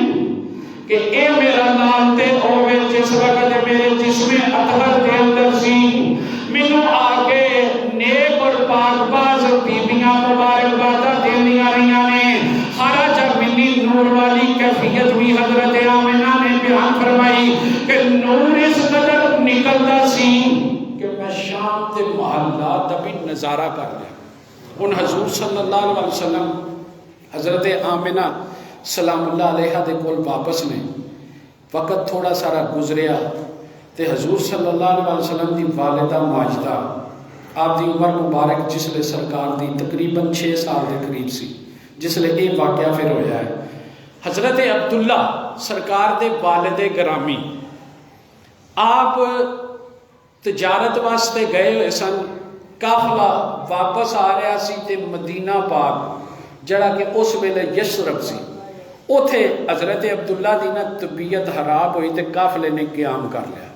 کہ اے میرا لال تے اوے جس وقت میرے جسم اطہر دے اندر سی مینوں آگے نیک اور پاک باز بیبیاں مبارک بادہ دینیاں رہیاں نے. ہارا جب منی نور والی کیفیت بھی حضرت آمنہ نے بیان فرمائی کہ نور اس قدر نکلتا سی کہ میں شام تے محلات بھی نظارہ کر لیا. ان حضور صلی اللہ علیہ وسلم حضرت آمنہ سلام اللہ علیہ دے کول واپس نے. وقت تھوڑا سارا گزریا تے حضور صلی اللہ علیہ وسلم دی والدہ ماجدہ آپ دی عمر مبارک جس لئے سرکار دی تقریباً 6 سال دے قریب سی جس لئے یہ واقعہ پھر ہویا ہے. حضرت عبداللہ سرکار دے والد گرامی آپ تجارت واسطے گئے ہوئے سن. قافلہ واپس آ رہا سی تے مدینہ پاک جڑا کہ اس ویلے یثرب سی اوتھے حضرت عبداللہ دی نا طبیعت خراب ہوئی تے قافلے نے قیام کر لیا.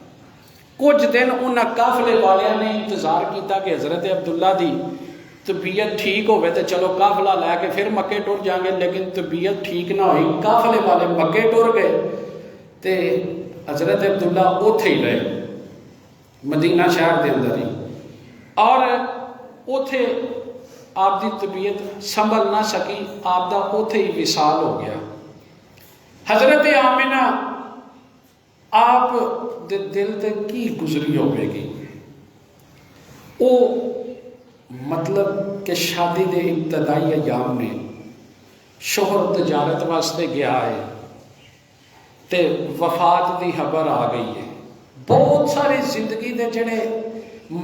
کچھ دن انہاں قافلے والیاں نے انتظار کیتا کہ حضرت عبداللہ دی طبیعت ٹھیک ہوئے تے چلو قافلہ لے کے پھر مکے ٹر جائیں گے. لیکن طبیعت ٹھیک نہ ہوئی قافلے والے مکے ٹر گئے تے حضرت عبداللہ اوتھے ہی رہے مدینہ شہر دے اندر ہی. اور اوتھے آپ دی طبیعت سنبھل نہ سکی آپ دا اوتھے ہی وصال ہو گیا. حضرت آمنہ آپ دے دل تے کی گزری ہوئے گی. او مطلب کہ شادی دے ابتدائی ایام میں شوہر تجارت واسطے گیا ہے تے وفات دی خبر آ گئی ہے. بہت ساری زندگی دے جڑے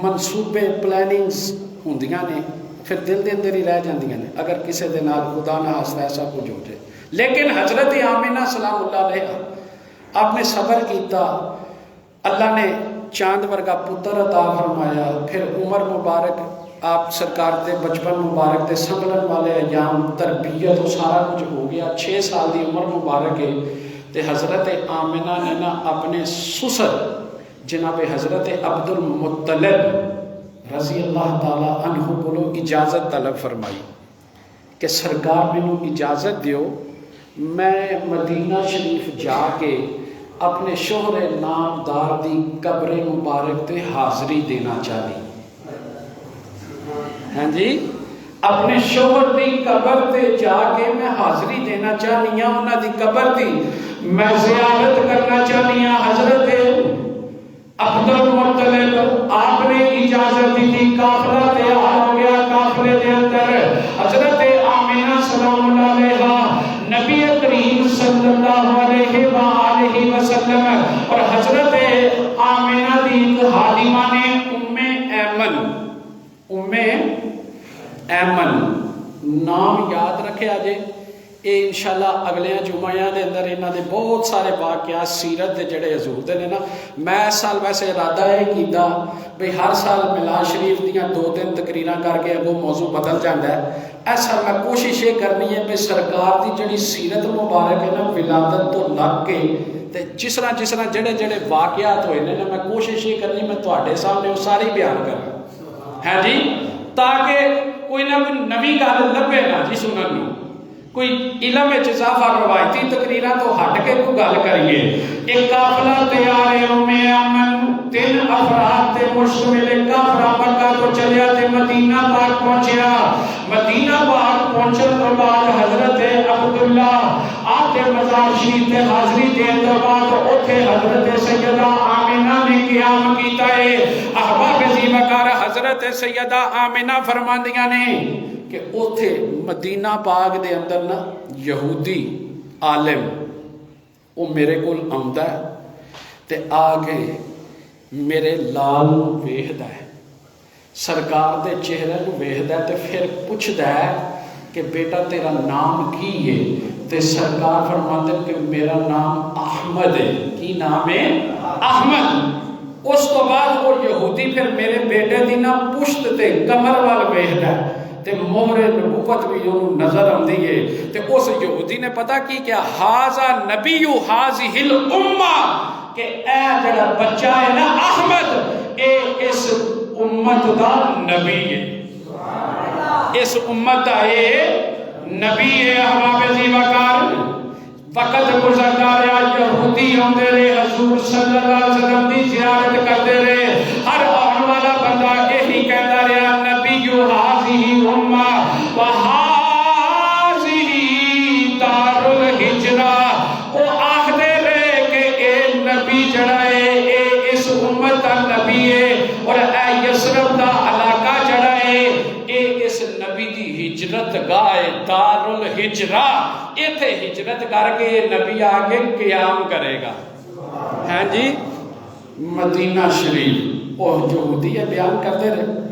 منصوبے پلاننگز ہوندیاں نے پھر دل دے اندر ہی رہ جاندیاں نے اگر کسی دے نال خدا نہ خواستہ ایسا کچھ ہو جائے. لیکن حضرت آمنہ سلام اللہ علیہ آپ نے صبر کیتا. اللہ نے چاند ورگا پتر عطا فرمایا. پھر عمر مبارک آپ سرکار دے بچپن مبارک دے سنبھلن والے ایام تربیت و سارا کچھ ہو گیا. 6 سال دی عمر مبارک ہے تے حضرت آمنہ نے نا اپنے سسر جناب حضرت عبد المطلب رضی اللہ تعالیٰ عنہ کو اجازت طلب فرمائی کہ سرکار میں اجازت دیو میں مدینہ شریف جا کے اپنے شوہر نامدار دی قبر مبارک تے حاضری دینا چاہی. ہاں جی اپنے شوہر دی قبر تے جا کے میں حاضری دینا چاہنی ہوں. انہاں دی قبر دی میں زیارت کرنا چاہنی ہوں. حضرت عبد المطلب آپ نے اجازت دی تھی. قافلہ تیار ہو گیا. قافلے دے اندر حضرت آمنہ سلام اللہ علیہ نبی کریم صلی اللہ علیہ وآلہ وسلم اور حضرت آمنہ دی خادمہ نے ام ایمن نام یاد رکھے آجے. اے انشاءاللہ اگلے جمعیاں دے اندر انہاں دے بہت سارے واقعات سیرت دے جڑے حضور دے نے نا. میں اس سال ویسے ارادہ ہے کیتا بھئی ہر سال میلاد شریف دیاں 2-3 تقریراں کر کے اگوں موضوع بدل جاندا ہے. اس سال میں کوشش یہ کرنی ہے کہ سرکار دی جڑی سیرت مبارک ہے نا ولادت تو لگ کے تے جس طرح جڑے واقعات ہوئے نے میں کوشش یہ کرنی میں تواڈے سامنے وہ ساری بیان کراں. ہاں جی تاکہ کوئی نہ کوئی نویں گل لبے نا جی سنن نوں. کوئی علم اضافہ روایتی تقریراں تو ہٹ کے کوئی گل کریے. ایک قافلہ تیار ہے امن 3 افراد تے مشتمل قافلہ مکہ تو چلیا تے مدینہ پاک پہنچیا. مدینہ پاک پہنچن تو بعد حضرت عبداللہ آپ کے مزار شریف تے حاضری دین تو بعد اوتھے حضرت سیدہ آمنہ نے قیام کیتا ہے. احباب عزیز وقار حضرت سیدہ آمنہ فرماندیاں نے کہ اوتھے مدینہ پاک دے اندر نا یہودی عالم وہ میرے کول آندا ہے تے آ کے میرے لال نو ویکھدا ہے, سرکار دے چہرے نو ویکھدا ہے تے پھر پوچھدا ہے کہ بیٹا تیرا نام کی ہے؟ تے سرکار فرماتے ہیں کہ میرا نام احمد ہے. کی نام ہے؟ احمد. اس تو بعد وہ یہودی پھر میرے بیٹے دی نا پشت تے کمر وال ویکھدا ہے تے مہر نبوت بھی انہوں نظر آندی ہے. تے اس یہودی نے پتا کی کیا ہاذا نبی ہاذہ الامہ کہ اے جڑا بچہ ہے نا احمد اے اس امت دا نبی ہے, اس امت دا اے نبی ہے. احباب عزیز وقار وقت گزرتا رہا, یہودی آندے رہے, حضور صلی اللہ علیہ وسلم دی زیارت کرتے رہے. ہر آن والا بندہ یہی کہتا رہا نبی ہاذہ امہ وہاذہ دار الہجرہ. وہ آخدے رہے کہ اے نبی جڑا ہے اے اس امت دا نبی ہے, اور اے یثرب دا علاقہ جڑا ہے اے اس نبی دی ہجرت گاہ دار الہجرہ. ایتھے ہجرت کر کے یہ نبی آگے قیام کرے گا. ہاں جی مدینہ شریف وہ یہودی بیان کرتے رہے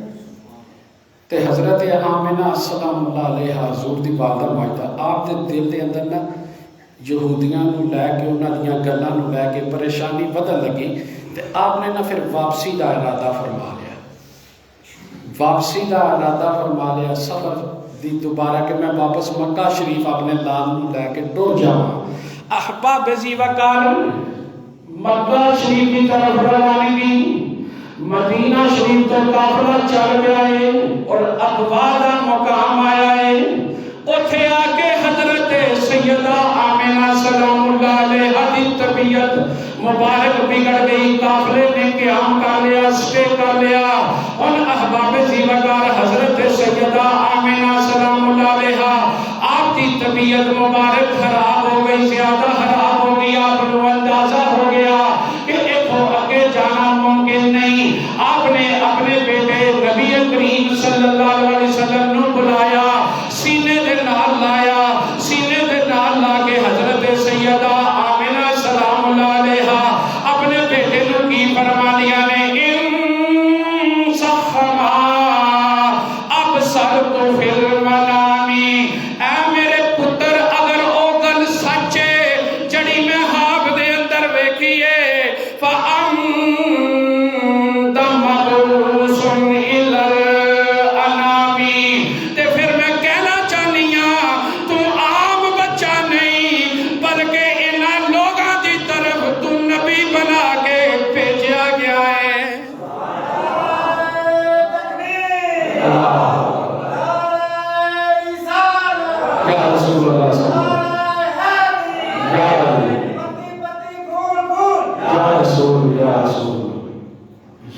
تے حضرت آمنہ سلام اللہ علیہ حضور دی والدہ ماجدہ آپ دے دل دے اندر نا یہودیاں نو لے کے انہاں دیاں گلاں نو لے کے پریشانی بدل لگی تے آپ نے نا پھر واپسی دا ارادہ فرما لیا. واپسی دا ارادہ فرما لیا, سفر دی دوبارہ کہ میں واپس مکہ شریف اپنے لال نو لے کے ٹر جاواں. احباب عزیز وقار مکہ شریف کی طرف روانگی دی. مدینہ شریف تو قافلہ چل گیا ہے اور ابوا دا مقام آیا ہے. اوتھے آ کے حضرت سیدہ آمنہ سلام اللہ علیہ دی طبیعت مبارک بگڑ گئی. قافلے نے قیام کر لیا, سٹے کر لیا. ان احباب عزیز وقار حضرت سیدہ آمنہ سلام اللہ علیہ آپ کی طبیعت مبارک خراب ہو گئی, زیادہ خراب ہو گئی. آپ کو اندازہ ہو گیا کہ اتھوں اگے جانا ممکن نہیں. آپ نے اپنے بیٹے نبی کریم صلی اللہ علیہ وسلم نے بلایا, سینے دے نال لایا, سینے دے نال لا کے حضرت سیدہ آمنہ سلام اللہ علیہ اپنے بیٹے نو کی فرما دیا نے ان سخما اب سر تو پھر منامی. اے میرے پتر اگر او گل سچے جڑی میں خواب دے اندر ویکھیے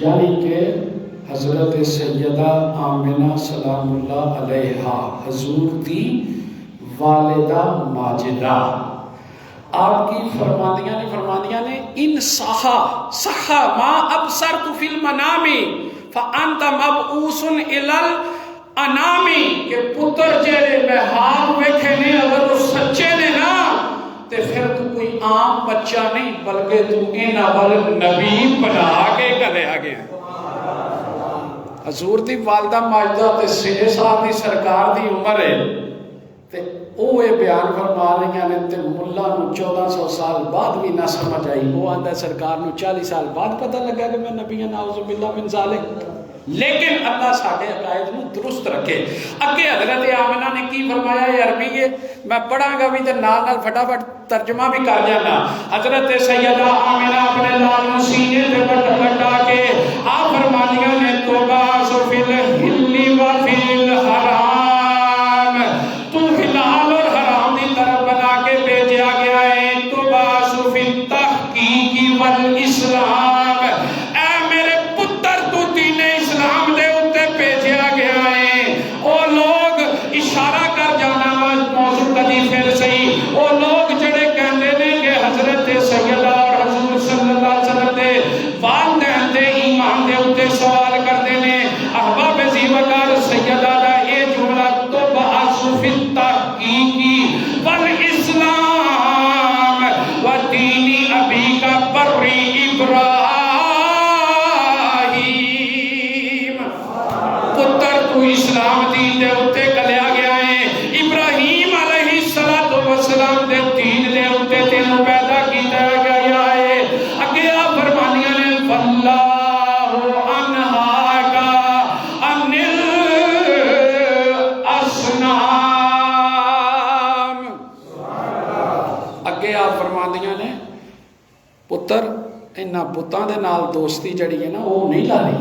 یعنی کہ حضرت سیدہ آمنہ سلام اللہ علیہ حضور دی والدہ ماجدہ آپ کی فرماندیاں نے ان صحا ما ابصرت فی المنام فانت مبعوث الی الانام. کہ پتر جیڑے میں خواب ویکھے نے اگر وہ سچے نے نا تے پھر تو کوئی عام بچہ نہیں بلکہ تو انہاں ول نبی بنا کے کرے آ گیا. حضور دی والدہ ماجدہ تے 6 سال دی سرکار دی عمر ہے تے وہ یہ بیان فرما رہی ہیں تے ملا نو 1400 سال بعد بھی نہ سمجھ آئی. وہ آندا سرکار نو 40 سال بعد پتہ لگا کہ میں نبی ہوں, نعوذ باللہ من ذالک. لیکن اللہ ساڑھے عقائد نو درست رکھے. اگے حضرت آمنہ نے کی فرمایا, یہ عربی ہے میں پڑھاں گا بھی تے نال فٹافٹ ترجمہ بھی کر جانا. حضرت سیدہ آمنہ اپنے لال سینے تے بٹا کے آپ فرمانیاں نے توبہ سو فی الحل و فی الحرام, تو حلال اور حرام پتر انہاں بتاں دے نال دوستی جڑی ہے نا وہ نہیں لانی.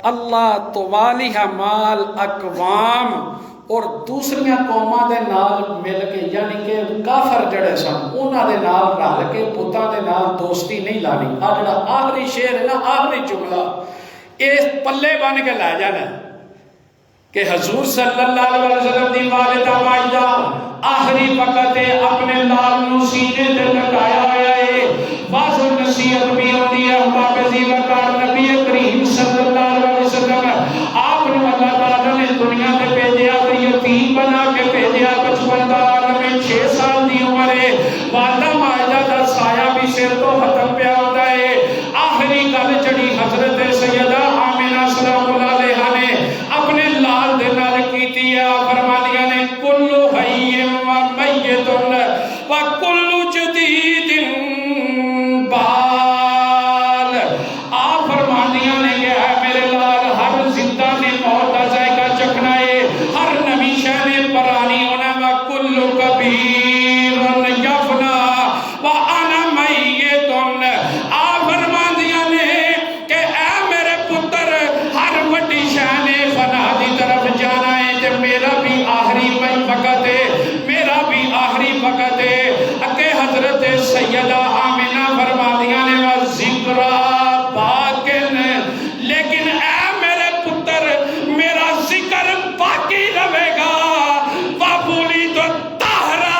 اللہ توالیہ مال اقوام اور دوسریاں قوماں دے نال مل کے یعنی کہ کافر جڑے سن انہاں دے نال رل کے بتاں دے نال دوستی نہیں لانی. آ جڑا آخری شعر ہے نا آخری جملہ اس پلے بن کے لے جانا کہ حضور صلی اللہ علیہ وسلم دی والدہ ماجدہ آخری وقت اپنے لال نو سینے تے لٹایا ہوا ہے. واضح نصیحت بھی ہوتی ہے احباب زیوکار نبی کریم صلی اللہ علیہ وسلم آپ نے اللہ تعالیٰ نے دنیا میں بھیجیا تو یتیم بنا کے بھیجیا. 55 سال میں 6 سال دی عمر ہے. والدہ ماجدہ دا سایہ بھی سر تو ختم پیا ہوتا ہے. آخری گل جڑی حضرت سیدہ آمنہ سلام اللہ علیہ نے اپنے لال دے نال کیتی ہے فرمانیاں نے کلو حی و میت و کلو جدید بال. آپ فرمانیاں نے کہ اے میرے لال ہر زندہ نے موت کا ذائقہ چکھنا ہے ہر نوی شے نے پرانی ہونا و کلو کبیر یفنا و انا میت. آپ فرمانیاں نے کہ اے میرے پتر ہر وڈی شے نے فنا دی طرف جانا ہے کہ میرا بھی آخری وقت ہے میرا بھی آخری وقت ہے. اکے حضرت سیدہ آمنہ فرمانیاں نے وہ ذکرہ باقن لیکن اے میرے پتر میرا ذکر باقی رہے گا. وابولی تو طاہرہ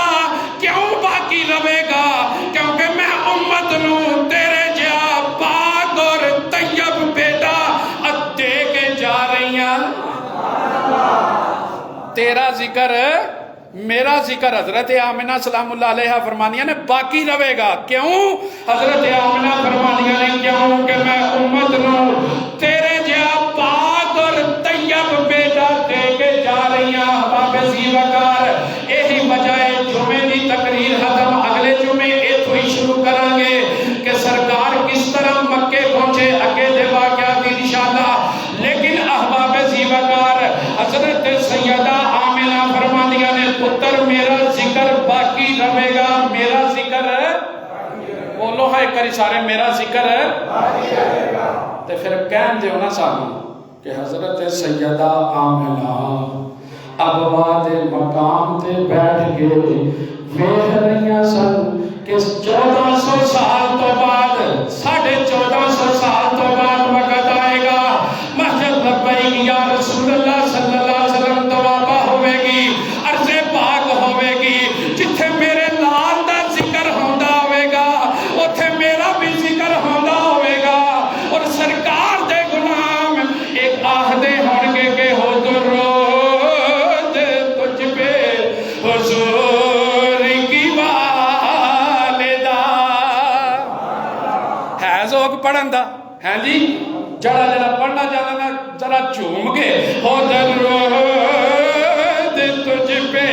کیوں باقی رہے گا کیونکہ میں امت نو تیرے جا پاک اور طیب بیٹا دے کے جا رہی ہیں. تیرا ذکر میرا ذکر حضرت آمنہ سلام اللہ علیہ فرمانیاں نے باقی رہے گا. کیوں حضرت آمنہ فرمانیاں نے کیوں کہ میں امت نو تیرے جا پاک اور طیب بیٹا دے کے جا رہی ہیں. احباب زیوکار یہی وجہ ہے جمعے دی تقریر ختم اگلے جمعے ایتھوں ہی شروع کریں گے کہ سرکار کس طرح مکے پہنچے اگے دے واقعات انشاءاللہ. لیکن احباب زیوکار حضرت سیدہ آمنہ فرمانیاں نے پتر میرا ذکر باقی رہے گا میرا ذکر بولو ہے کری سارے میرا ذکر باقی رہے گا. تے پھر کہن دیو نا سانو کہ حضرت سیدہ آمنہ ابواب مقام تے بیٹھ کے ویکھ رہیاں سن کہ 1400 سال تو بعد 1450 سال تو بعد وقت آئے گا مسجد لبیک یا رسول اللہ صلی اللہ علیہ وسلم توابہ ہوئے گی عرض پاک ہوئے گی جتھے میرے لال دا ذکر ہوندہ ہوئے گا اتھے میرا بھی ذکر ہوندہ ہوئے گا. اور سرکار دے غلام ایک آہدے ہونگے کہ ہو درود تجھ پہ حضور کی والدہ. ہے ذوق پڑھن دا ہیں جی جڑا جڑا پڑھنا جانا ذرا جھوم کے ہو درود تجھ پہ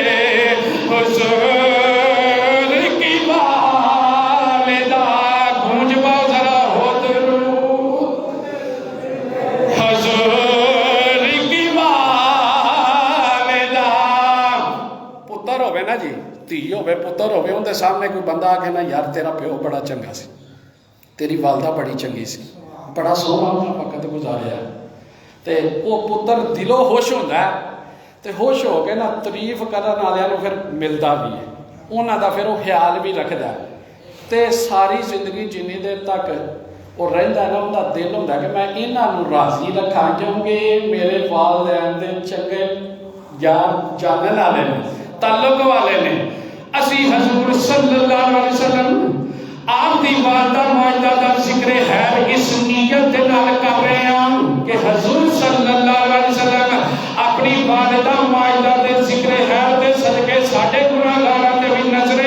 حضور کی والدہ. گونج باؤ ذرا ہو درود حضور کی والدہ. پتر ہوئے نا جی تھی ہوئے پتر ہوئے ان دے سامنے کوئی بندہ آگے نا یار تیرا پیو بڑا چنگا سی تیری والدہ بڑی چنگی سی بڑا سونا وقت گزاریا تے وہ پتر دلوں خوش ہوتا ہے تے خوش ہو کے نا تعریف کرن والےاں نوں پھر ملدا بھی ہے انہاں دا پھر وہ خیال بھی رکھدا ہے تے ساری زندگی جنی دیر تک وہ رہندا ہے نا ان دا دل ہوندا ہے کہ میں انہاں نوں راضی رکھاں کیونکہ میرے والدین دے چنگے یار جانن والے نے تعلق والے نے. اسی حضور صلی اللہ علیہ وسلم آپ دی والدہ ماجدہ دا ذکر خیر اس نیت دے نال کر رہے ہیں کہ حضور صلی اللہ علیہ وسلم اپنی والدہ ماجدہ دے ذکر خیر دے صدقے ساڈے گناہگاراں تے بھی نظر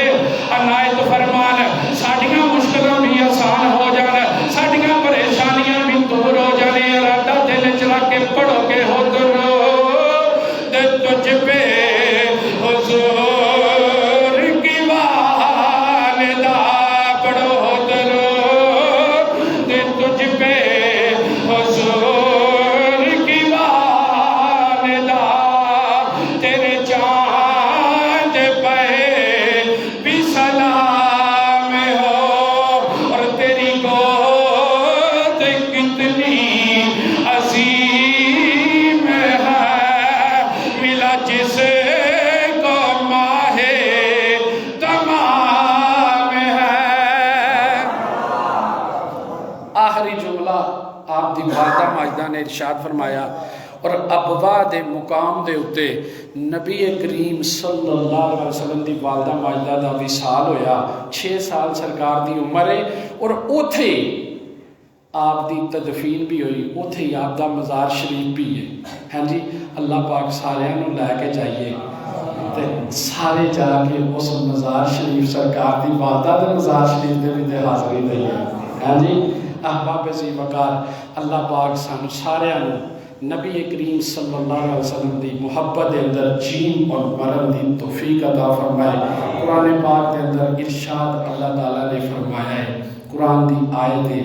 عنایت فرمان ساڈیاں مشکلاں بھی آسان ہو جان ساڈیاں پریشانیاں بھی دور ہو جانے. ارادہ دل وچ رکھ کے پڑھو کہ ہو درود تجھ پہ حضور کی والدہ. تجھ پہ حضور کی والدہ تیرے جان نے ارشاد فرمایا اور ابوا دے مقام دے اتے نبی کریم صلی اللہ علیہ وسلم دی والدہ ماجدہ دا وصال ہویا 6 سال سرکار دی عمر ہے اور اوتھے آپ دی تدفین بھی ہوئی اوتھے ہی آپ دا مزار شریف بھی ہے ہاں جی اللہ پاک سارے انہوں لے کے جائیے تے سارے جا کے اس مزار شریف سرکار دی والدہ دے مزار شریف دے بھی دے حاضری دئیے ہاں جی احباب عزیز وقار اللہ پاک سانو سارے انہوں نبی کریم صلی اللہ علیہ وسلم دی محبت دے اندر جین اور مرن دی توفیق عطا فرمائے قرآن پاک دے اندر ارشاد اللہ تعالیٰ نے فرمایا ہے قرآن دی آیت ہے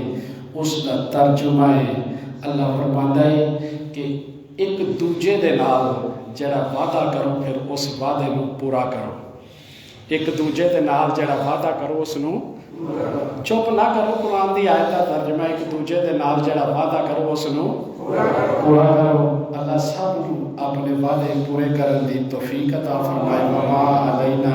اس کا ترجمہ ہے اللہ فرماتا ہے کہ ایک دوجے دے نال جڑا وعدہ کرو پھر اس وعدے نو پورا کرو ایک دوجے دے نال جڑا وعدہ کرو اس نو چپ نہ کرو قرآن دی آیت کا ترجمہ ایک دوجے دے نال جڑا وعدہ کرو اس نو پورا کرو اللہ سب اپنے وعدے پورے کرن دی توفیق عطا فرمائے وما علینا